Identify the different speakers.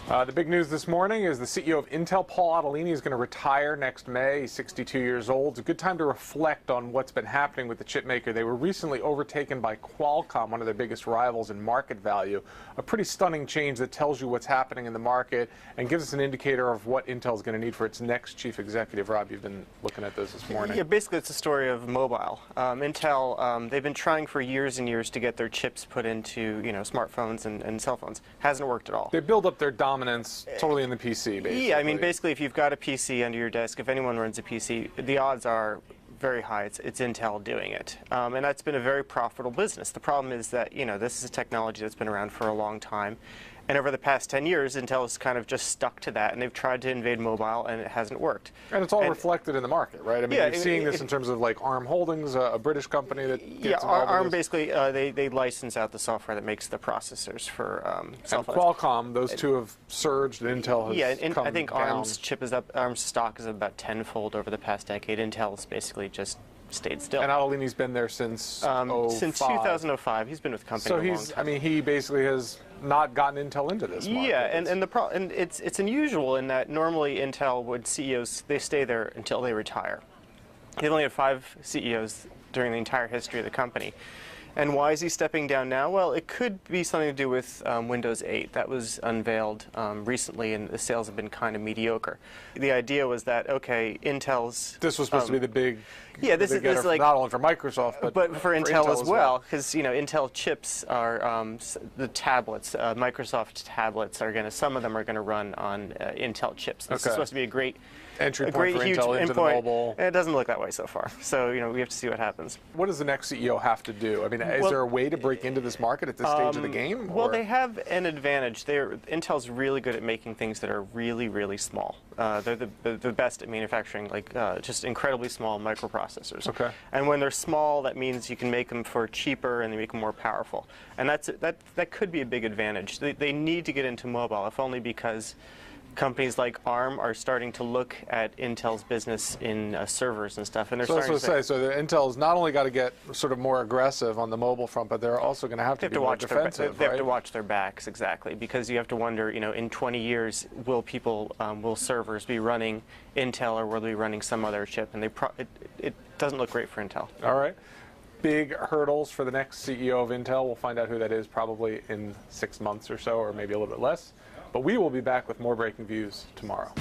Speaker 1: The big news this morning is the CEO of Intel, Paul Otellini, is going to retire next May. He's 62 years old. It's a good time to reflect on what's been happening with the chipmaker. They were recently overtaken by Qualcomm, one of their biggest rivals in market value. A pretty stunning change that tells you what's happening in the market and gives us an indicator of what Intel is going to need for its next chief executive. Rob, you've been looking at this morning.
Speaker 2: Yeah, basically it's a story of mobile. Intel, they've been trying for years and years to get their chips put into smartphones and cell phones. Hasn't worked at all.
Speaker 1: They build up their dominance totally in the PC, basically.
Speaker 2: Yeah, I mean, basically, if you've got a PC under your desk, if anyone runs a PC, the odds are very high it's Intel doing it. And that's been a very profitable business. The problem is that, this is a technology that's been around for a long time. And over the past 10 years, Intel has kind of just stuck to that, and they've tried to invade mobile, and it hasn't worked.
Speaker 1: And it's all reflected in the market, right? I mean,
Speaker 2: yeah,
Speaker 1: you're seeing this in terms of like ARM Holdings, a British company that gets involved
Speaker 2: ARM
Speaker 1: in this.
Speaker 2: basically, they license out the software that makes the processors for cell phones.
Speaker 1: And Qualcomm, those two have surged, and Intel has come
Speaker 2: I think
Speaker 1: down.
Speaker 2: ARM's stock is about tenfold over the past decade. Intel's basically just stayed still.
Speaker 1: And Otellini's been there since 05.
Speaker 2: Since 2005. He's been with the company a long time.
Speaker 1: I mean, he basically has not gotten Intel into this market.
Speaker 2: Yeah, and it's unusual in that normally Intel CEOs, they stay there until they retire. They've only had 5 CEOs during the entire history of the company. And why is he stepping down now? Well, it could be something to do with Windows 8. That was unveiled recently, and the sales have been kind of mediocre. The idea was that, okay, Intel's...
Speaker 1: This was supposed to be the big...
Speaker 2: Yeah, this is like...
Speaker 1: Not only for Microsoft, but
Speaker 2: for Intel as well. Because, Intel chips are... the tablets, Microsoft tablets, are going to... Some of them are going to run on Intel chips. This is supposed to be a great...
Speaker 1: entry point for Intel into the mobile.
Speaker 2: And it doesn't look that way so far. So, we have to see what happens.
Speaker 1: What does the next CEO have to do? I mean, is there a way to break into this market at this stage of the game?
Speaker 2: Well, they have an advantage. Intel's really good at making things that are really, really small. They're the best at manufacturing, just incredibly small microprocessors.
Speaker 1: Okay.
Speaker 2: And when they're small, that means you can make them for cheaper and they make them more powerful. And that could be a big advantage. They need to get into mobile, if only because companies like ARM are starting to look at Intel's business in servers and stuff, and they're starting to say.
Speaker 1: So Intel's not only got to get sort of more aggressive on the mobile front, but they're also going to have to be more defensive.
Speaker 2: They have to watch their backs, exactly, because you have to wonder, in 20 years, will servers be running Intel or will they be running some other chip? And it doesn't look great for Intel.
Speaker 1: All right. Big hurdles for the next CEO of Intel. We'll find out who that is probably in 6 months or so, or maybe a little bit less. But we will be back with more Breaking Views tomorrow.